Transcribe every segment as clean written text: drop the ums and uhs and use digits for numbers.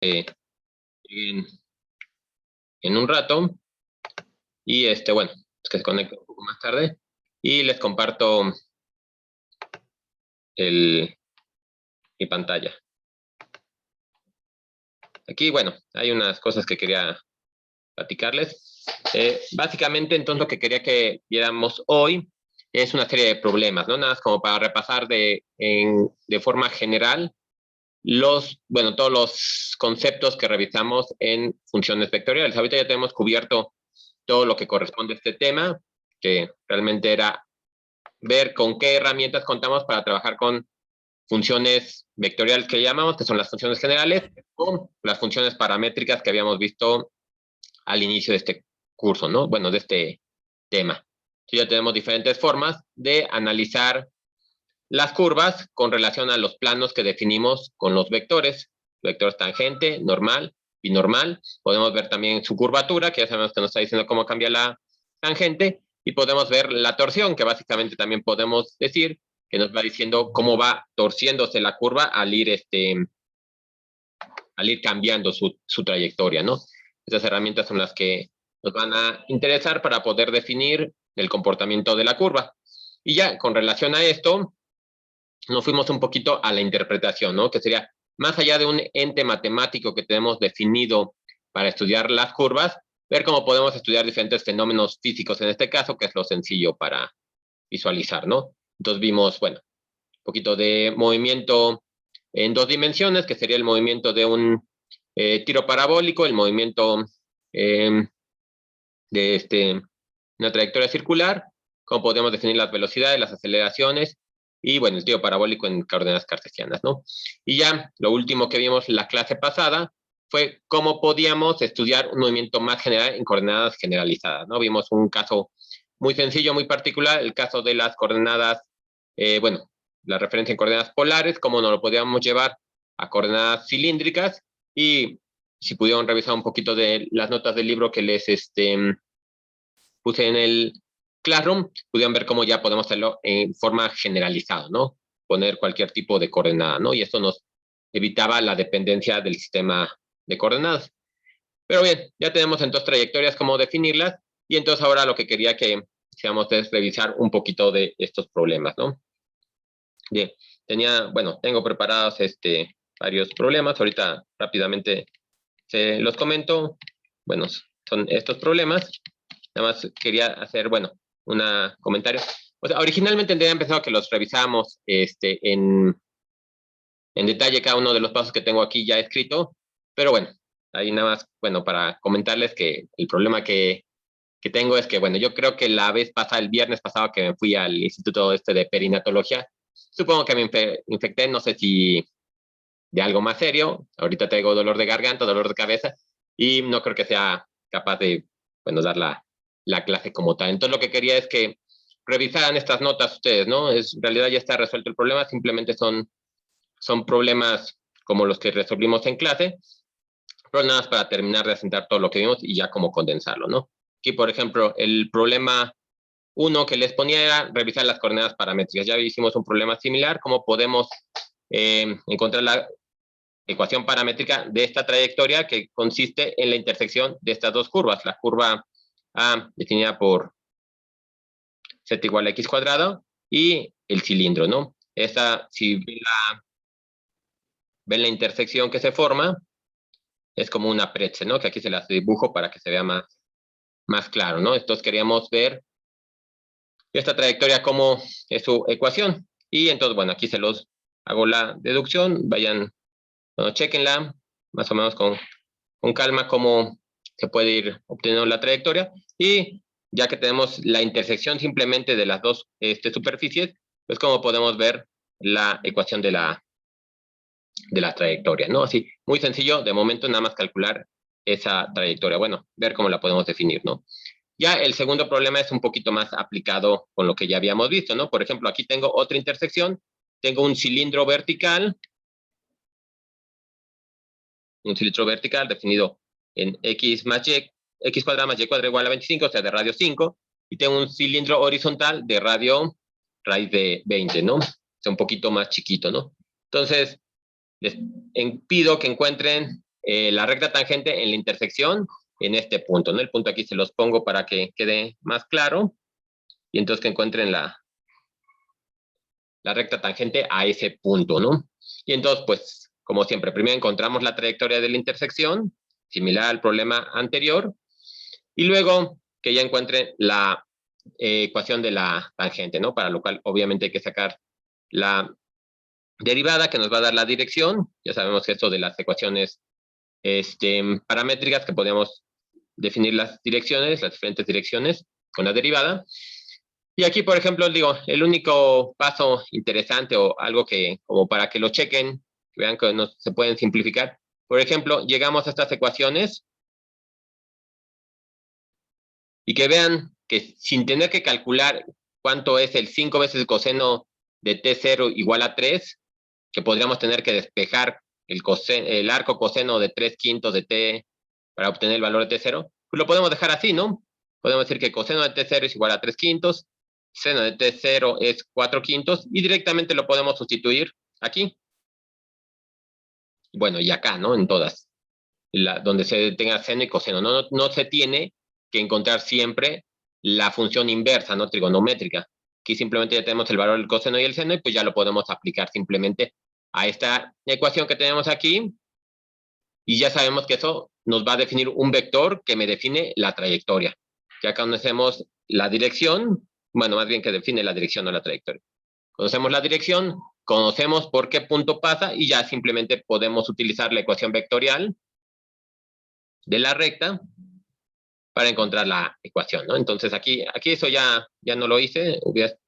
lleguen en un rato. Y bueno, es que se conecte un poco más tarde. Y les comparto mi pantalla. Aquí, bueno, hay unas cosas que quería platicarles. Básicamente, entonces, lo que quería que viéramos hoy es una serie de problemas, ¿no? Nada más como para repasar de forma general todos los conceptos que revisamos en funciones vectoriales. Ahorita ya tenemos cubierto todo lo que corresponde a este tema, que realmente era ver con qué herramientas contamos para trabajar con funciones vectoriales que llamamos, que son las funciones generales, o las funciones paramétricas que habíamos visto al inicio de este curso, ¿no? Bueno, de este tema. Entonces ya tenemos diferentes formas de analizar las curvas con relación a los planos que definimos con los vectores. Vectores tangente, normal, binormal. Podemos ver también su curvatura, que ya sabemos que nos está diciendo cómo cambia la tangente. Y podemos ver la torsión, que básicamente también podemos decir que nos va diciendo cómo va torciéndose la curva al ir cambiando su trayectoria, ¿no? Esas herramientas son las que nos van a interesar para poder definir el comportamiento de la curva. Y ya, con relación a esto, nos fuimos un poquito a la interpretación, ¿no? Que sería, más allá de un ente matemático que tenemos definido para estudiar las curvas, ver cómo podemos estudiar diferentes fenómenos físicos en este caso, que es lo sencillo para visualizar, ¿no? Entonces vimos, bueno, un poquito de movimiento en dos dimensiones, que sería el movimiento de un tiro parabólico, el movimiento de una trayectoria circular, cómo podemos definir las velocidades, las aceleraciones, y bueno, el tiro parabólico en coordenadas cartesianas, ¿no? Y ya, lo último que vimos la clase pasada fue cómo podíamos estudiar un movimiento más general en coordenadas generalizadas, ¿no? Vimos un caso muy sencillo, muy particular, el caso de las coordenadas, la referencia en coordenadas polares, cómo nos lo podíamos llevar a coordenadas cilíndricas, y si pudieron revisar un poquito de las notas del libro que les puse en el Classroom, pudieron ver cómo ya podemos hacerlo en forma generalizada, ¿no? Poner cualquier tipo de coordenada, ¿no? Y esto nos evitaba la dependencia del sistema de coordenadas. Pero bien, ya tenemos entonces trayectorias, cómo definirlas, y entonces ahora lo que quería que hiciéramos es revisar un poquito de estos problemas, ¿no? Bien, tengo preparados varios problemas, ahorita rápidamente se los comento. Bueno, son estos problemas. Nada más quería hacer, un comentario. O sea, originalmente tenía empezado que los revisáramos en detalle cada uno de los pasos que tengo aquí ya escrito, pero bueno, ahí nada más, para comentarles que el problema que tengo es que, yo creo que la vez pasada, el viernes pasado que me fui al instituto de perinatología, supongo que me infecté, no sé si de algo más serio. Ahorita tengo dolor de garganta, dolor de cabeza, y no creo que sea capaz de, dar la clase como tal. Entonces lo que quería es que revisaran estas notas ustedes, ¿no? En realidad ya está resuelto el problema, simplemente son problemas como los que resolvimos en clase, pero nada más para terminar de asentar todo lo que vimos y ya como condensarlo, ¿no? Aquí, por ejemplo, el problema 1 que les ponía era revisar las coordenadas paramétricas. Ya hicimos un problema similar, cómo podemos encontrar la ecuación paramétrica de esta trayectoria, que consiste en la intersección de estas dos curvas, la curva A definida por z igual a x cuadrado y el cilindro, ¿no? Esa, si ven la intersección que se forma, es como una pretzel, ¿no? Que aquí se las dibujo para que se vea más claro, ¿no? Entonces queríamos ver esta trayectoria como es su ecuación. Y entonces, aquí se los hago la deducción, vayan, chequenla, más o menos con calma cómo se puede ir obteniendo la trayectoria, y ya que tenemos la intersección simplemente de las dos superficies, pues cómo podemos ver la ecuación de la trayectoria, ¿no? Así, muy sencillo, de momento nada más calcular esa trayectoria, ver cómo la podemos definir, ¿no? Ya el segundo problema es un poquito más aplicado con lo que ya habíamos visto, ¿no? Por ejemplo, aquí tengo otra intersección, tengo un cilindro vertical definido en x más y, x cuadrado más y cuadrado igual a 25, o sea, de radio 5, y tengo un cilindro horizontal de radio raíz de 20, ¿no? O sea, un poquito más chiquito, ¿no? Entonces, les pido que encuentren la recta tangente en la intersección en este punto, ¿no? El punto aquí se los pongo para que quede más claro. Y entonces que encuentren la recta tangente a ese punto, ¿no? Y entonces, pues, como siempre, primero encontramos la trayectoria de la intersección, similar al problema anterior, y luego que ya encuentren la ecuación de la tangente, ¿no? Para lo cual, obviamente, hay que sacar la derivada que nos va a dar la dirección. Ya sabemos que esto de las ecuaciones paramétricas, que podemos definir las direcciones, las diferentes direcciones con la derivada. Y aquí, por ejemplo, digo, el único paso interesante o algo que, como para que lo chequen, que vean que no se pueden simplificar. Por ejemplo, llegamos a estas ecuaciones y que vean que sin tener que calcular cuánto es el 5 veces el coseno de T0 igual a 3, que podríamos tener que despejar el arco coseno de 3/5 de T para obtener el valor de T0, pues lo podemos dejar así, ¿no? Podemos decir que coseno de T0 es igual a 3/5, seno de T0 es 4/5 y directamente lo podemos sustituir aquí. Bueno, y acá, ¿no? En todas. Donde se tenga seno y coseno. No se tiene que encontrar siempre la función inversa, ¿no? Trigonométrica. Aquí simplemente ya tenemos el valor del coseno y el seno y pues ya lo podemos aplicar simplemente a esta ecuación que tenemos aquí. Y ya sabemos que eso nos va a definir un vector que me define la trayectoria. Ya conocemos la dirección, bueno, más bien que define la dirección, no la trayectoria. Conocemos la dirección, conocemos por qué punto pasa y ya simplemente podemos utilizar la ecuación vectorial de la recta para encontrar la ecuación, ¿no? Entonces aquí eso ya no lo hice,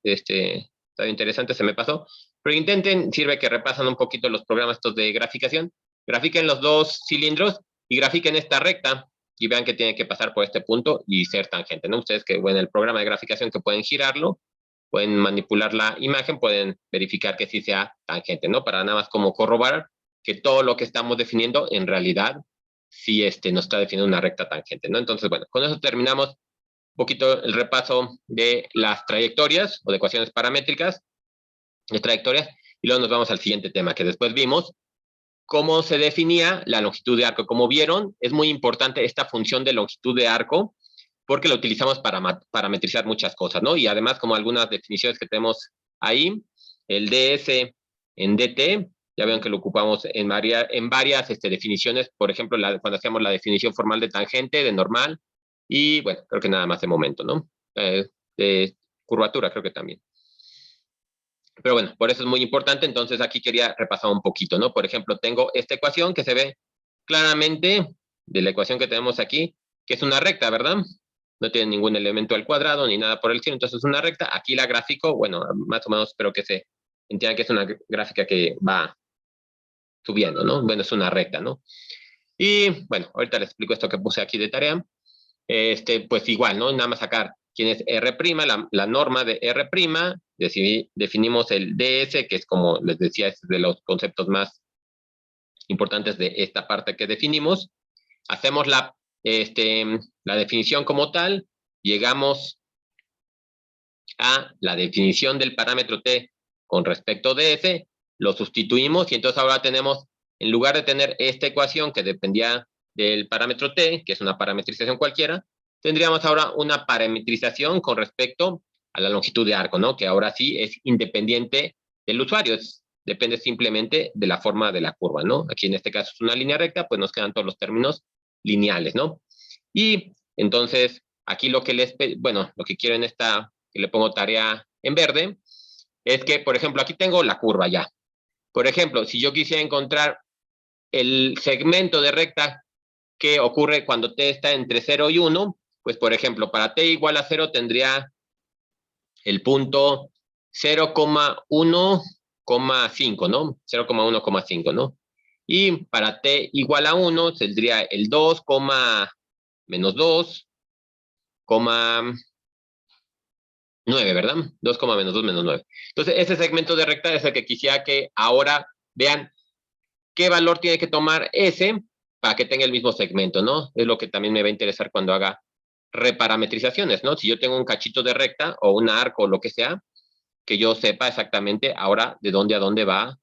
estaba interesante, se me pasó. Pero intenten, sirve que repasan un poquito los programas estos de graficación. Grafiquen los dos cilindros y grafiquen esta recta y vean que tiene que pasar por este punto y ser tangente, ¿no? Ustedes que en el programa de graficación que pueden girarlo, pueden manipular la imagen, pueden verificar que sí sea tangente, ¿no? Para nada más como corroborar que todo lo que estamos definiendo en realidad sí nos está definiendo una recta tangente, ¿no? Entonces, bueno, con eso terminamos un poquito el repaso de las trayectorias o de ecuaciones paramétricas de trayectorias y luego nos vamos al siguiente tema que después vimos, cómo se definía la longitud de arco. Como vieron, es muy importante esta función de longitud de arco porque la utilizamos para parametrizar muchas cosas, ¿no? Y además, como algunas definiciones que tenemos ahí, el ds en dt, ya ven que lo ocupamos en varias definiciones, por ejemplo, cuando hacíamos la definición formal de tangente, de normal, y bueno, creo que nada más de momento, ¿no? De curvatura creo que también. Pero bueno, por eso es muy importante, entonces aquí quería repasar un poquito, ¿no? Por ejemplo, tengo esta ecuación que se ve claramente de la ecuación que tenemos aquí, que es una recta, ¿verdad? No tiene ningún elemento al cuadrado ni nada por el estilo, entonces es una recta. Aquí la gráfico, bueno, más o menos espero que se entienda que es una gráfica que va subiendo, ¿no? Bueno, es una recta, ¿no? Y bueno, ahorita les explico esto que puse aquí de tarea. Pues igual, ¿no? Nada más sacar quién es R', la norma de R', definimos el DS, que es como les decía, es de los conceptos más importantes de esta parte que definimos. Hacemos la definición como tal, llegamos a la definición del parámetro T con respecto a DS, lo sustituimos y entonces ahora tenemos, en lugar de tener esta ecuación que dependía del parámetro T, que es una parametrización cualquiera, tendríamos ahora una parametrización con respecto a la longitud de arco, ¿no? Que ahora sí es independiente del usuario, depende simplemente de la forma de la curva, ¿no? Aquí en este caso es una línea recta, pues nos quedan todos los términos lineales, ¿no? Y entonces, aquí lo que lo que quiero en esta, que le pongo tarea en verde, es que, por ejemplo, aquí tengo la curva ya. Por ejemplo, si yo quisiera encontrar el segmento de recta que ocurre cuando t está entre 0 y 1, pues, por ejemplo, para t igual a 0 tendría el punto 0,1,5, ¿no? 0,1,5, ¿no? Y para t igual a 1 tendría el 2, menos 2, 9, ¿verdad? 2, menos 2 menos 9. Entonces, ese segmento de recta es el que quisiera que ahora vean qué valor tiene que tomar ese para que tenga el mismo segmento, ¿no? Es lo que también me va a interesar cuando haga reparametrizaciones, ¿no? Si yo tengo un cachito de recta o un arco o lo que sea, que yo sepa exactamente ahora de dónde a dónde va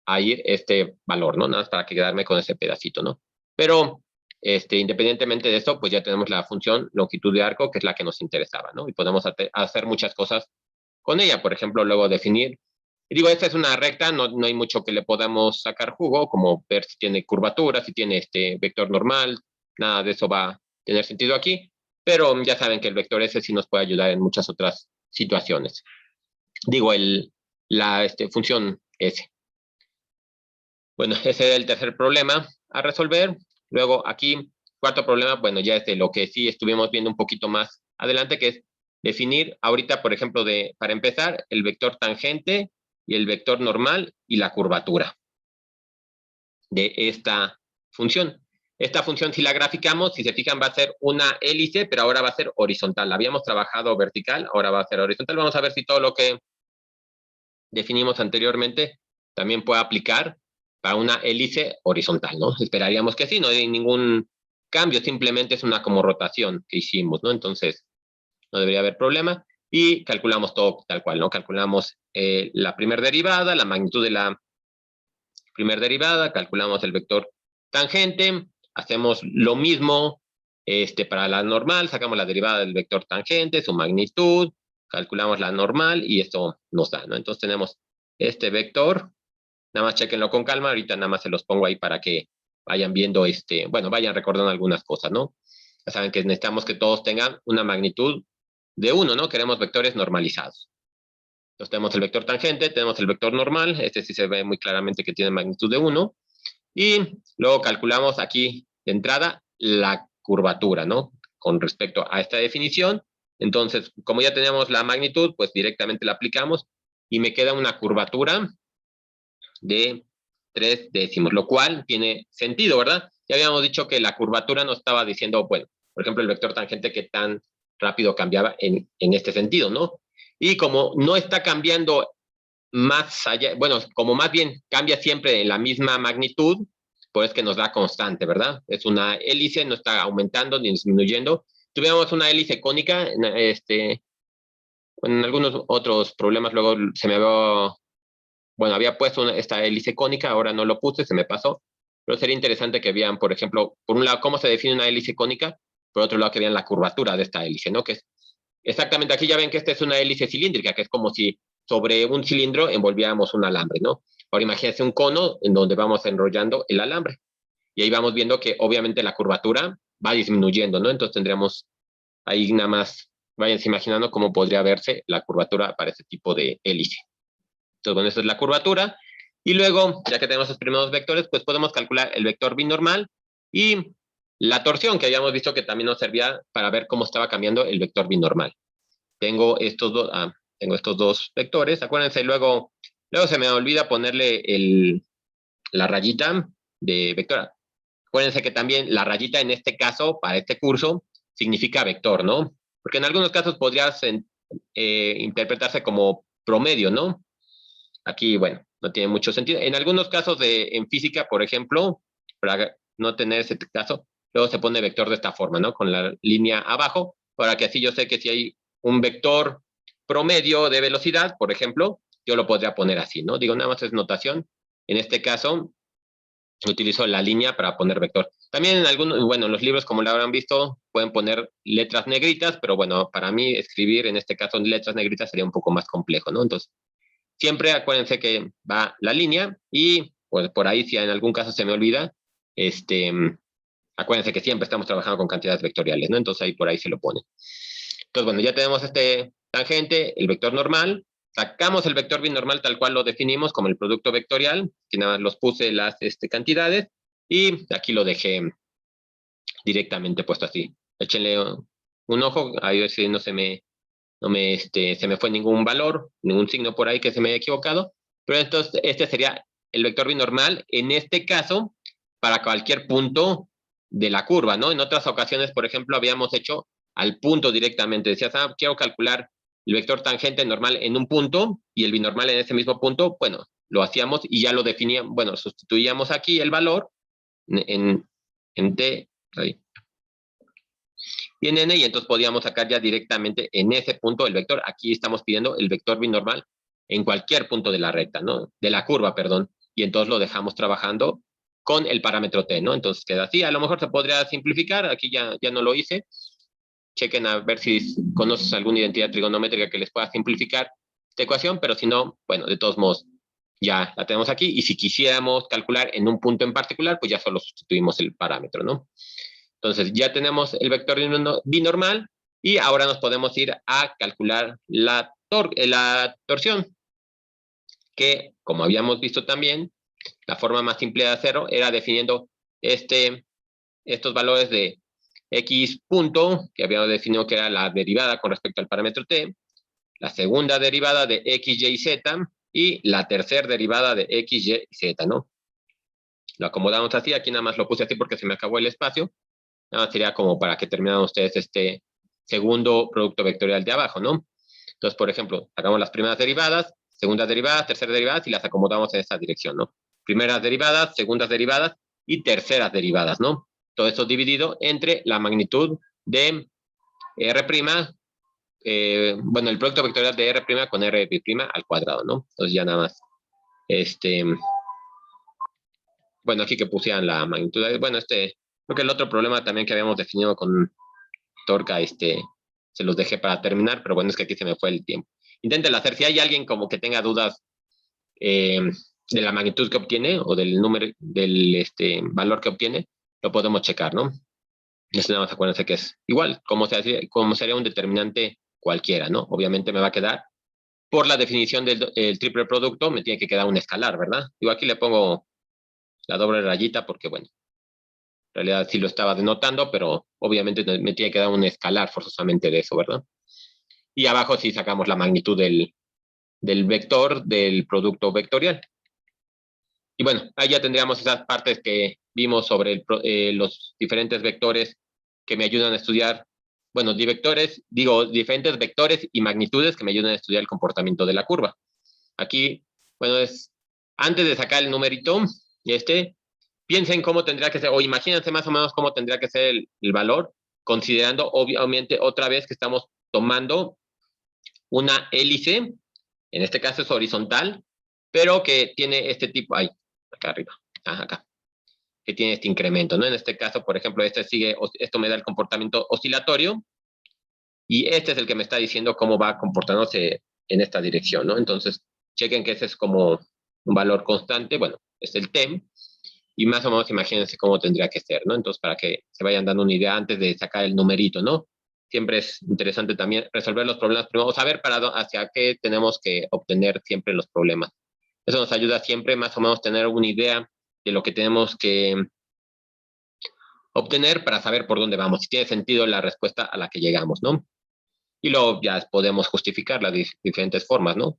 a ir este valor, ¿no? Nada más para quedarme con ese pedacito, ¿no? Pero independientemente de esto, pues ya tenemos la función longitud de arco, que es la que nos interesaba, ¿no? Y podemos hacer muchas cosas con ella. Por ejemplo, luego definir, y digo, esta es una recta, no hay mucho que le podamos sacar jugo, como ver si tiene curvatura, si tiene vector normal, nada de eso va a tener sentido aquí, pero ya saben que el vector S sí nos puede ayudar en muchas otras situaciones. Digo, la función S. Bueno, ese es el tercer problema a resolver. Luego aquí, cuarto problema, bueno, ya es de lo que sí estuvimos viendo un poquito más adelante, que es definir ahorita, por ejemplo, para empezar, el vector tangente y el vector normal y la curvatura de esta función. Esta función, si la graficamos, si se fijan, va a ser una hélice, pero ahora va a ser horizontal. Habíamos trabajado vertical, ahora va a ser horizontal. Vamos a ver si todo lo que definimos anteriormente también puede aplicar para una hélice horizontal, ¿no? Esperaríamos que sí, no hay ningún cambio, simplemente es una como rotación que hicimos, ¿no? Entonces, no debería haber problema. Y calculamos todo tal cual, ¿no? Calculamos la primera derivada, la magnitud de la primera derivada, calculamos el vector tangente, hacemos lo mismo para la normal, sacamos la derivada del vector tangente, su magnitud, calculamos la normal y esto nos da, ¿no? Entonces tenemos este vector, nada más chequenlo con calma, ahorita nada más se los pongo ahí para que vayan viendo, bueno, vayan recordando algunas cosas, ¿no? Ya saben que necesitamos que todos tengan una magnitud de 1, ¿no? Queremos vectores normalizados. Entonces tenemos el vector tangente, tenemos el vector normal, este sí se ve muy claramente que tiene magnitud de 1, y luego calculamos aquí de entrada la curvatura, ¿no? Con respecto a esta definición. Entonces, como ya teníamos la magnitud, pues directamente la aplicamos y me queda una curvatura de 3 décimos, lo cual tiene sentido, ¿verdad? Ya habíamos dicho que la curvatura nos estaba diciendo, bueno, por ejemplo, el vector tangente que tan rápido cambiaba en este sentido, ¿no? Y como no está cambiando más allá, bueno, como más bien cambia siempre en la misma magnitud, pues es que nos da constante, ¿verdad? Es una hélice, no está aumentando ni disminuyendo. Tuviéramos una hélice cónica, en algunos otros problemas luego se me había, bueno, había puesto esta hélice cónica, ahora no lo puse, se me pasó, pero sería interesante que vean, por ejemplo, por un lado, cómo se define una hélice cónica, por otro lado, que vean la curvatura de esta hélice, ¿no? Que es exactamente, aquí ya ven que esta es una hélice cilíndrica, que es como si sobre un cilindro envolviéramos un alambre, ¿no? Ahora imagínense un cono en donde vamos enrollando el alambre. Y ahí vamos viendo que obviamente la curvatura va disminuyendo, ¿no? Entonces tendríamos ahí nada más, váyanse imaginando cómo podría verse la curvatura para este tipo de hélice. Entonces, bueno, esta es la curvatura. Y luego, ya que tenemos los primeros vectores, pues podemos calcular el vector binormal y la torsión, que habíamos visto que también nos servía para ver cómo estaba cambiando el vector binormal. Tengo estos dos vectores. Acuérdense, luego se me olvida ponerle la rayita de vector. Acuérdense que también la rayita en este caso, para este curso, significa vector, ¿no? Porque en algunos casos podría interpretarse como promedio, ¿no? Aquí, bueno, no tiene mucho sentido. En algunos casos en física, por ejemplo, para no tener ese caso, luego se pone vector de esta forma, ¿no? Con la línea abajo, para que así yo sé que si hay un vector promedio de velocidad, por ejemplo, yo lo podría poner así, ¿no? Digo, nada más es notación. En este caso, utilizo la línea para poner vector. También en algunos, bueno, en los libros, como lo habrán visto, pueden poner letras negritas, pero bueno, para mí escribir en este caso en letras negritas sería un poco más complejo, ¿no? Entonces, siempre acuérdense que va la línea y pues por ahí si en algún caso se me olvida, acuérdense que siempre estamos trabajando con cantidades vectoriales, ¿no? Entonces ahí por ahí se lo ponen. Entonces, bueno, ya tenemos este tangente, el vector normal, sacamos el vector binormal tal cual lo definimos como el producto vectorial, que nada más los puse las cantidades y aquí lo dejé directamente puesto así. Échenle un ojo, ahí a ver si no se me se me fue ningún valor, ningún signo por ahí que se me haya equivocado, pero entonces este sería el vector binormal, en este caso, para cualquier punto de la curva, ¿no? En otras ocasiones, por ejemplo, habíamos hecho al punto directamente, decías, quiero calcular el vector tangente normal en un punto y el binormal en ese mismo punto, bueno, lo hacíamos y ya lo definíamos, bueno, sustituíamos aquí el valor en t, ahí, y en n, y entonces podíamos sacar ya directamente en ese punto el vector. Aquí estamos pidiendo el vector binormal en cualquier punto de la recta, ¿no? De la curva, perdón. Y entonces lo dejamos trabajando con el parámetro t, ¿no? Entonces queda así. A lo mejor se podría simplificar, aquí ya no lo hice. Chequen a ver si conoces alguna identidad trigonométrica que les pueda simplificar esta ecuación, pero si no, bueno, de todos modos, ya la tenemos aquí. Y si quisiéramos calcular en un punto en particular, pues ya solo sustituimos el parámetro, ¿no? Entonces, ya tenemos el vector binormal y ahora nos podemos ir a calcular la torsión, que, como habíamos visto también, la forma más simple de hacerlo era definiendo estos valores de x punto, que habíamos definido que era la derivada con respecto al parámetro t, la segunda derivada de x, y, z, y la tercera derivada de x, y, z, ¿no? Lo acomodamos así, aquí nada más lo puse así porque se me acabó el espacio, nada más sería como para que terminaran ustedes este segundo producto vectorial de abajo, ¿no? Entonces, por ejemplo, sacamos las primeras derivadas, segundas derivadas, terceras derivadas y las acomodamos en esta dirección, ¿no? Primeras derivadas, segundas derivadas y terceras derivadas, ¿no? Todo esto dividido entre la magnitud de R', bueno, el producto vectorial de R' con R' al cuadrado, ¿no? Entonces ya nada más, bueno, aquí que pusieran la magnitud, bueno, creo que el otro problema también que habíamos definido con Torca, se los dejé para terminar, pero bueno, es que aquí se me fue el tiempo. Inténtenlo hacer, si hay alguien como que tenga dudas de la magnitud que obtiene o del número, del valor que obtiene, lo podemos checar, ¿no? Eso nada más acuérdense que es igual, como sería un determinante cualquiera, ¿no? Obviamente me va a quedar, por la definición del triple producto, me tiene que quedar un escalar, ¿verdad? Yo aquí le pongo la doble rayita porque, bueno, en realidad sí lo estaba denotando, pero obviamente me tiene que dar un escalar forzosamente de eso, ¿verdad? Y abajo sí sacamos la magnitud del vector del producto vectorial. Y bueno, ahí ya tendríamos esas partes que vimos sobre los diferentes vectores que me ayudan a estudiar, bueno, diferentes vectores y magnitudes que me ayudan a estudiar el comportamiento de la curva. Aquí, bueno, antes de sacar el numerito, piensen cómo tendría que ser, o imagínense más o menos cómo tendría que ser el valor, considerando obviamente otra vez que estamos tomando una hélice, en este caso es horizontal, pero que tiene este tipo, acá arriba, acá, que tiene este incremento, ¿no? En este caso, por ejemplo, esto me da el comportamiento oscilatorio, y este es el que me está diciendo cómo va comportándose en esta dirección, ¿no? Entonces, chequen que ese es como un valor constante, bueno, es el TEM, y más o menos imagínense cómo tendría que ser, ¿no? Entonces, para que se vayan dando una idea antes de sacar el numerito, ¿no? Siempre es interesante también resolver los problemas primero, o saber hacia qué tenemos que obtener siempre los problemas. Eso nos ayuda siempre más o menos tener una idea de lo que tenemos que obtener para saber por dónde vamos, si tiene sentido la respuesta a la que llegamos, ¿no? Y luego ya podemos justificar las diferentes formas, ¿no? O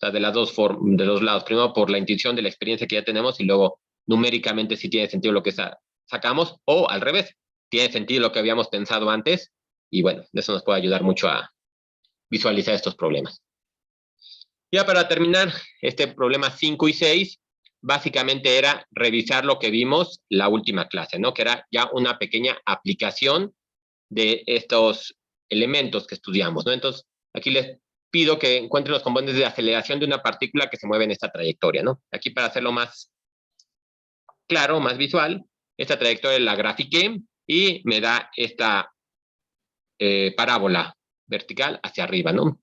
sea, de los lados. Primero por la intuición de la experiencia que ya tenemos y luego numéricamente si tiene sentido lo que sacamos, o al revés, tiene sentido lo que habíamos pensado antes, y bueno, eso nos puede ayudar mucho a visualizar estos problemas. Ya para terminar, este problema 5 y 6, básicamente era revisar lo que vimos la última clase, ¿no? Que era ya una pequeña aplicación de estos elementos que estudiamos, ¿no? Entonces, aquí les pido que encuentren los componentes de aceleración de una partícula que se mueve en esta trayectoria, ¿no? Aquí para hacerlo más claro, más visual, esta trayectoria la grafiqué y me da esta parábola vertical hacia arriba, ¿no?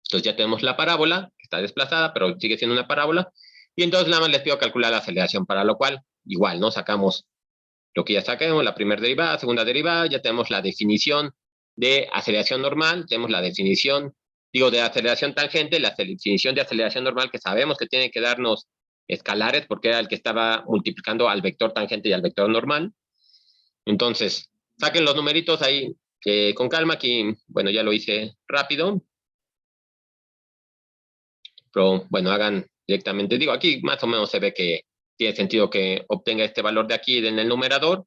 Entonces ya tenemos la parábola, que está desplazada, pero sigue siendo una parábola, y entonces nada más les pido calcular la aceleración, para lo cual, igual, ¿no? Sacamos lo que ya saquemos, la primera derivada, segunda derivada, ya tenemos la definición de aceleración normal, tenemos la definición, de aceleración tangente, la definición de aceleración normal que sabemos que tiene que darnos escalares, porque era el que estaba multiplicando al vector tangente y al vector normal. Entonces, saquen los numeritos ahí con calma, aquí, bueno, ya lo hice rápido, pero bueno, hagan directamente, aquí más o menos se ve que tiene sentido que obtenga este valor de aquí en el numerador,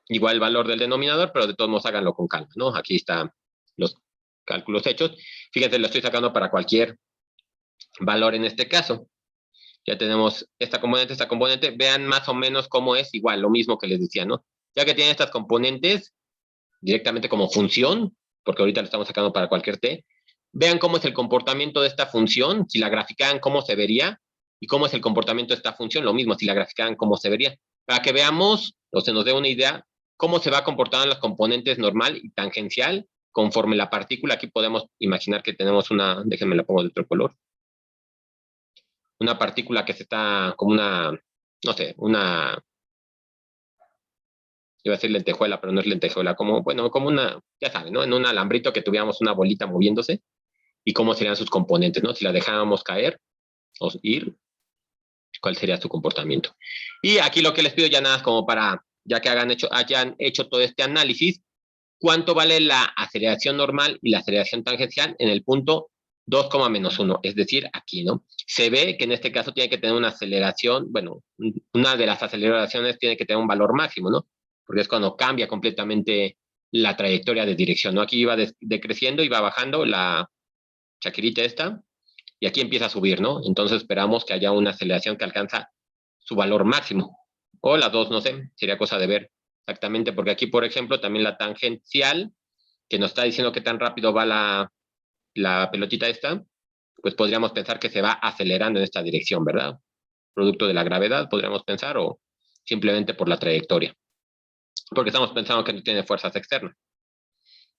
igual el valor del denominador, pero de todos modos háganlo con calma, ¿no? Aquí están los cálculos hechos. Fíjense, lo estoy sacando para cualquier valor en este caso. Ya tenemos esta componente. Vean más o menos cómo es igual, lo mismo que les decía, ¿no? Ya que tienen estas componentes directamente como función, porque ahorita lo estamos sacando para cualquier t, vean cómo es el comportamiento de esta función, si la graficaran, cómo se vería, ¿Y cómo es el comportamiento de esta función? Lo mismo, si la graficaran, ¿cómo se vería? Para que veamos, o se nos dé una idea, cómo se va comportando los componentes normal y tangencial conforme la partícula. Aquí podemos imaginar que tenemos una, déjenme la pongo de otro color, una partícula que se está como una, no sé, una, iba a decir lentejuela, pero no es lentejuela, como, bueno, como una, ya saben, ¿no? En un alambrito que tuviéramos una bolita moviéndose y cómo serían sus componentes, ¿no? Si la dejábamos caer o ir, ¿cuál sería su comportamiento? Y aquí lo que les pido ya nada es como para, ya que hayan hecho todo este análisis, ¿cuánto vale la aceleración normal y la aceleración tangencial en el punto 2,-1? Es decir, aquí, ¿no? Se ve que en este caso tiene que tener una aceleración, bueno, una de las aceleraciones tiene que tener un valor máximo, ¿no? Porque es cuando cambia completamente la trayectoria de dirección, ¿no? Aquí iba decreciendo, iba bajando la chaquirita esta, y aquí empieza a subir, ¿no? Entonces esperamos que haya una aceleración que alcanza su valor máximo. O las dos, no sé, sería cosa de ver exactamente, porque aquí, por ejemplo, también la tangencial, que nos está diciendo qué tan rápido va la pelotita esta, pues podríamos pensar que se va acelerando en esta dirección, ¿verdad? Producto de la gravedad, podríamos pensar, o simplemente por la trayectoria. Porque estamos pensando que no tiene fuerzas externas.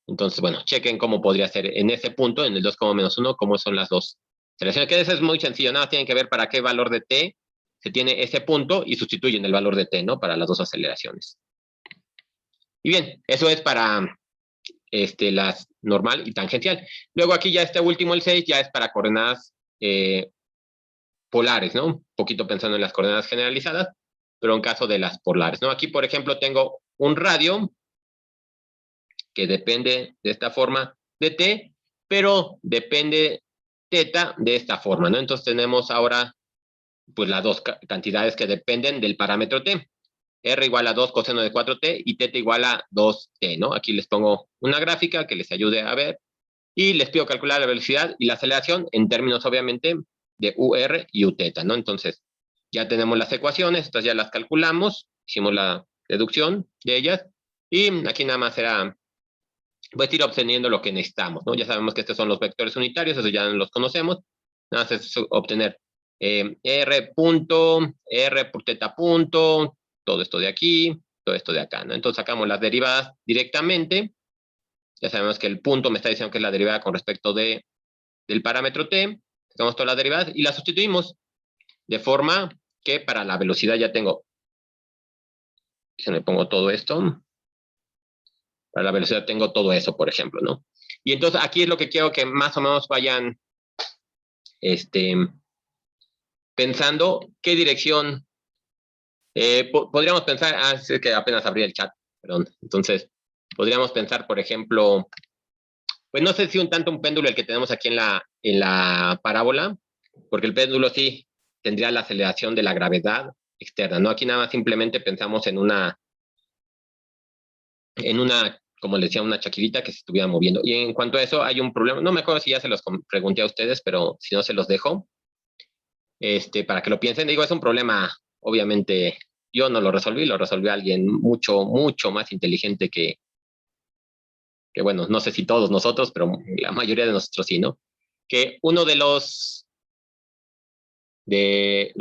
Entonces, bueno, chequen cómo podría ser en ese punto, en el 2,-1, cómo son las dos aceleraciones. Que eso es muy sencillo, nada, tienen que ver para qué valor de t se tiene ese punto y sustituyen el valor de t, ¿no? Para las dos aceleraciones. Y bien, eso es para las normal y tangencial. Luego aquí ya este último, el 6, ya es para coordenadas polares, ¿no? Un poquito pensando en las coordenadas generalizadas, pero en caso de las polares, ¿no? Aquí, por ejemplo, tengo un radio que depende de esta forma de t, pero depende teta de esta forma, ¿no? Entonces tenemos ahora pues las dos cantidades que dependen del parámetro t. R igual a 2 coseno de 4t y teta igual a 2t, ¿no? Aquí les pongo una gráfica que les ayude a ver y les pido calcular la velocidad y la aceleración en términos, obviamente, de UR y Uθ, ¿no? Entonces, ya tenemos las ecuaciones, estas ya las calculamos, hicimos la deducción de ellas y aquí nada más será pues ir obteniendo lo que necesitamos, ¿no? Ya sabemos que estos son los vectores unitarios, eso ya los conocemos, nada más es obtener R punto, R por teta punto, todo esto de aquí, todo esto de acá, ¿no? Entonces sacamos las derivadas directamente, ya sabemos que el punto me está diciendo que es la derivada con respecto del parámetro t, sacamos todas las derivadas y las sustituimos, de forma que para la velocidad ya tengo, se me pongo todo esto, para la velocidad tengo todo eso, por ejemplo, ¿no? Y entonces aquí es lo que quiero que más o menos vayan pensando qué dirección podríamos pensar, es que apenas abrí el chat, perdón. Entonces, podríamos pensar, por ejemplo, pues no sé si un tanto un péndulo el que tenemos aquí en la parábola, porque el péndulo sí tendría la aceleración de la gravedad externa, ¿no? Aquí nada más simplemente pensamos en una, como les decía, una chaquirita que se estuviera moviendo. Y en cuanto a eso, hay un problema, no me acuerdo si ya se los pregunté a ustedes, pero si no se los dejo, para que lo piensen. Digo, es un problema, obviamente, yo no lo resolví, lo resolvió alguien mucho, mucho más inteligente que, bueno, no sé si todos nosotros, pero la mayoría de nosotros sí, ¿no? Que uno de los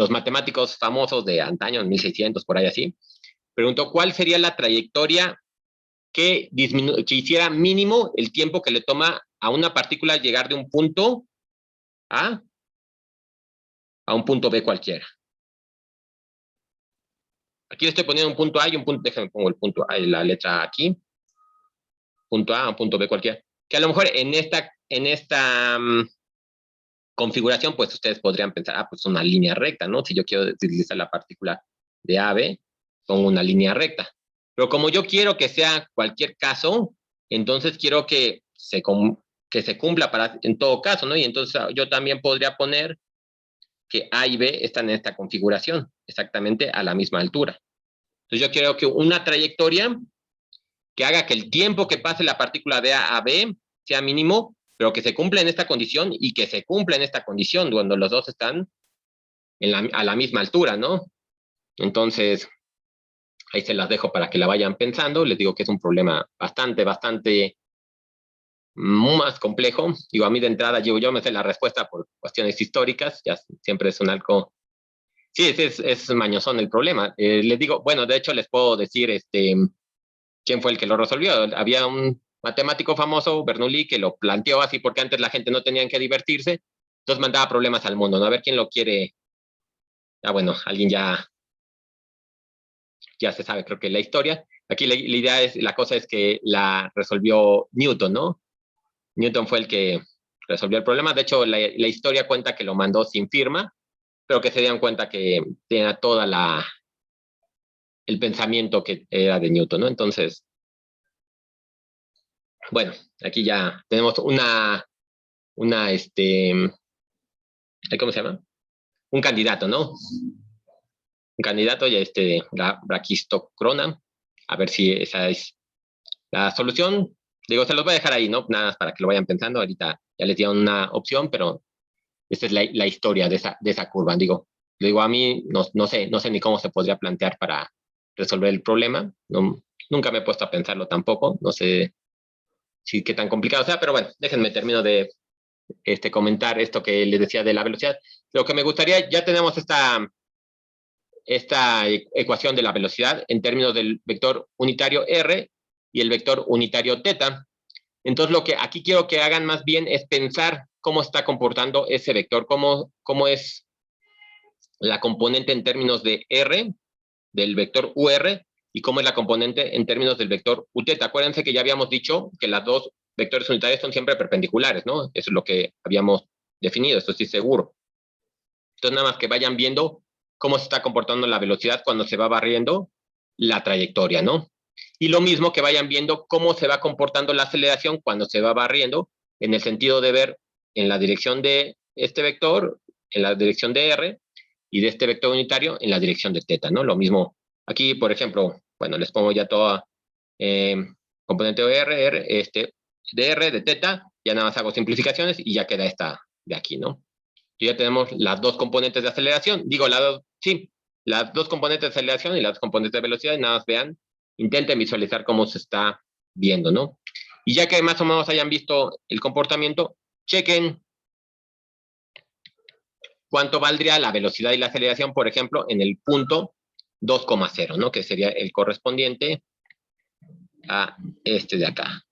matemáticos famosos de antaño, en 1600, por ahí así, preguntó cuál sería la trayectoria que hiciera mínimo el tiempo que le toma a una partícula llegar de un punto A a un punto B cualquiera. Aquí le estoy poniendo un punto A y un punto, déjenme pongo el punto A y la letra A aquí, punto A, un punto B cualquiera, que a lo mejor en esta configuración, pues ustedes podrían pensar, pues una línea recta, ¿no? Si yo quiero utilizar la partícula de A, B, pongo una línea recta. Pero como yo quiero que sea cualquier caso, entonces quiero que se cumpla en todo caso, ¿no? Y entonces yo también podría poner que A y B están en esta configuración, exactamente a la misma altura. Entonces yo quiero que una trayectoria que haga que el tiempo que pase la partícula de A a B sea mínimo, pero que se cumpla en esta condición y que se cumpla en esta condición cuando los dos están a la misma altura, ¿no? Entonces, ahí se las dejo para que la vayan pensando. Les digo que es un problema bastante más complejo. Digo, a mí de entrada, yo me sé la respuesta por cuestiones históricas, ya siempre es un algo Sí, es mañosón el problema. Les digo, bueno, de hecho les puedo decir quién fue el que lo resolvió. Había un matemático famoso, Bernoulli, que lo planteó así porque antes la gente no tenía en qué divertirse, entonces mandaba problemas al mundo, ¿no? A ver quién lo quiere. Ah, bueno, alguien ya se sabe, creo que la historia. Aquí la idea es, la cosa es que la resolvió Newton, ¿no? Newton fue el que resolvió el problema. De hecho, la historia cuenta que lo mandó sin firma, pero que se dieron cuenta que tenía toda el pensamiento que era de Newton, ¿no? Entonces, bueno, aquí ya tenemos una, ¿cómo se llama? Un candidato, ¿no? Un candidato ya la braquistocrona. A ver si esa es la solución. Digo, se los voy a dejar ahí, ¿no? Nada más para que lo vayan pensando. Ahorita ya les dieron una opción, pero esta es la historia de esa curva. Digo, a mí no sé ni cómo se podría plantear para resolver el problema. No, nunca me he puesto a pensarlo tampoco. No sé si qué tan complicado sea, pero bueno, déjenme termino de comentar esto que les decía de la velocidad. Lo que me gustaría, ya tenemos esta ecuación de la velocidad en términos del vector unitario r y el vector unitario θ. Entonces, lo que aquí quiero que hagan más bien es pensar cómo está comportando ese vector, cómo es la componente en términos de r, del vector UR, y cómo es la componente en términos del vector UT. Acuérdense que ya habíamos dicho que las dos vectores unitarios son siempre perpendiculares, ¿no? Eso es lo que habíamos definido, esto sí seguro. Entonces, nada más que vayan viendo cómo se está comportando la velocidad cuando se va barriendo la trayectoria, ¿no? Y lo mismo que vayan viendo cómo se va comportando la aceleración cuando se va barriendo, en el sentido de ver en la dirección de este vector, en la dirección de R, y de este vector unitario en la dirección de θ, ¿no? Lo mismo aquí, por ejemplo, bueno, les pongo ya toda componente de R, de R, de θ, ya nada más hago simplificaciones y ya queda esta de aquí, ¿no? Y ya tenemos las dos componentes de aceleración, sí, las dos componentes de aceleración y las dos componentes de velocidad, y nada más vean, intenten visualizar cómo se está viendo, ¿no? Y ya que más o menos hayan visto el comportamiento, chequen cuánto valdría la velocidad y la aceleración, por ejemplo, en el punto 2,0, ¿no? Que sería el correspondiente a este de acá,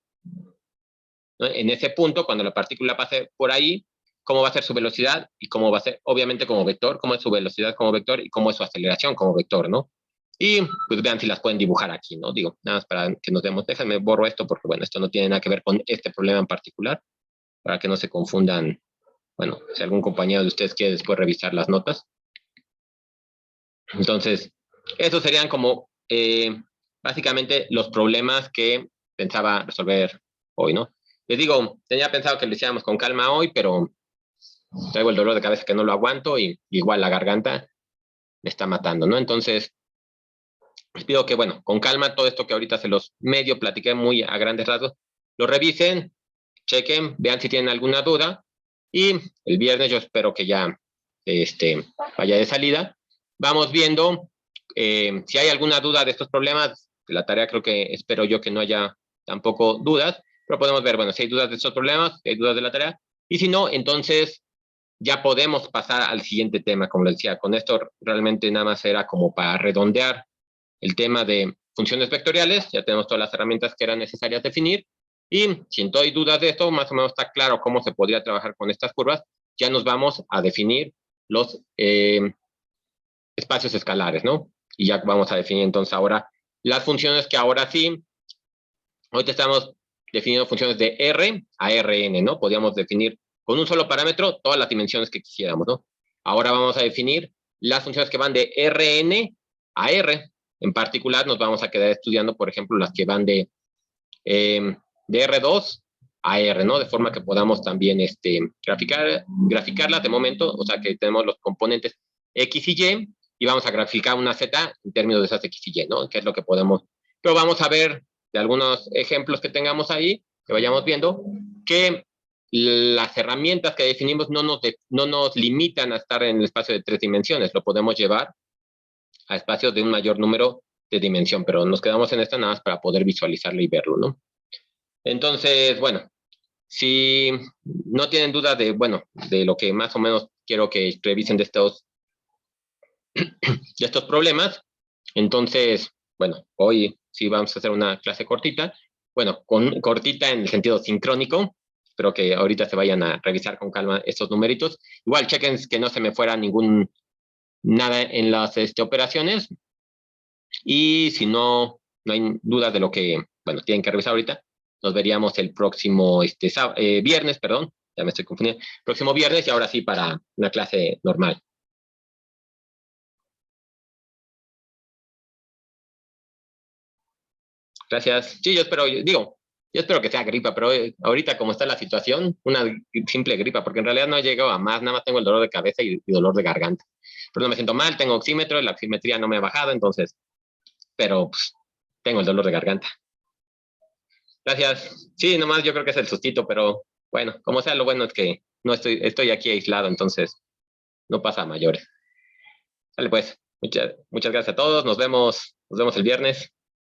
¿no? En ese punto, cuando la partícula pase por ahí, cómo va a ser su velocidad y cómo va a ser, obviamente, como vector, cómo es su velocidad como vector y cómo es su aceleración como vector, ¿no? Y pues vean si las pueden dibujar aquí, ¿no? Digo, nada más para que nos demos, déjenme borro esto porque, bueno, esto no tiene nada que ver con este problema en particular, para que no se confundan, bueno, si algún compañero de ustedes quiere después revisar las notas. Entonces, esos serían como básicamente los problemas que pensaba resolver hoy, ¿no? Les digo, tenía pensado que lo hiciéramos con calma hoy, pero traigo el dolor de cabeza que no lo aguanto y igual la garganta me está matando, ¿no? Entonces, les pido que, bueno, con calma todo esto que ahorita se los medio platiqué muy a grandes rasgos, lo revisen, chequen, vean si tienen alguna duda y el viernes yo espero que ya vaya de salida. Vamos viendo si hay alguna duda de estos problemas. De la tarea creo que espero yo que no haya tampoco dudas, pero podemos ver, bueno, si hay dudas de estos problemas, si hay dudas de la tarea, y si no, entonces ya podemos pasar al siguiente tema, como les decía. Con esto realmente nada más era como para redondear el tema de funciones vectoriales, ya tenemos todas las herramientas que eran necesarias definir, y si no hay dudas de esto, más o menos está claro cómo se podría trabajar con estas curvas, ya nos vamos a definir los espacios escalares, ¿no? Y ya vamos a definir entonces ahora las funciones que ahora sí, ahorita estamos definiendo funciones de R a Rn, ¿no? Podríamos definir con un solo parámetro todas las dimensiones que quisiéramos, ¿no? Ahora vamos a definir las funciones que van de Rn a R. En particular nos vamos a quedar estudiando, por ejemplo, las que van de R2 a R, ¿no? De forma que podamos también graficarlas de momento, o sea que tenemos los componentes X y Y vamos a graficar una Z en términos de esas X y Y, ¿no? Que es lo que podemos, pero vamos a ver de algunos ejemplos que tengamos ahí, que vayamos viendo, que las herramientas que definimos no nos limitan a estar en el espacio de 3 dimensiones, lo podemos llevar a espacios de un mayor número de dimensión, pero nos quedamos en esta nada más para poder visualizarlo y verlo, ¿no? Entonces, bueno, si no tienen duda de, bueno, de lo que más o menos quiero que revisen de estos de estos problemas. Entonces, bueno, hoy sí vamos a hacer una clase cortita. Bueno, cortita en el sentido sincrónico. Espero que ahorita se vayan a revisar con calma estos numeritos. Igual chequen que no se me fuera nada en las operaciones. Y si no hay dudas de lo que, bueno, tienen que revisar ahorita, nos veríamos el próximo viernes, perdón, ya me estoy confundiendo, próximo viernes y ahora sí para una clase normal. Gracias. Sí, yo espero que sea gripa, pero ahorita como está la situación, una simple gripa, porque en realidad no he llegado a más, nada más tengo el dolor de cabeza y dolor de garganta. Pero no me siento mal, tengo oxímetro, la oximetría no me ha bajado, entonces, pero pues, tengo el dolor de garganta. Gracias. Sí, nomás yo creo que es el sustito, pero bueno, como sea, lo bueno es que no estoy aquí aislado, entonces no pasa a mayores. Vale, pues, muchas gracias a todos, nos vemos el viernes.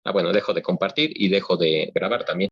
Ah, bueno, dejo de compartir y dejo de grabar también.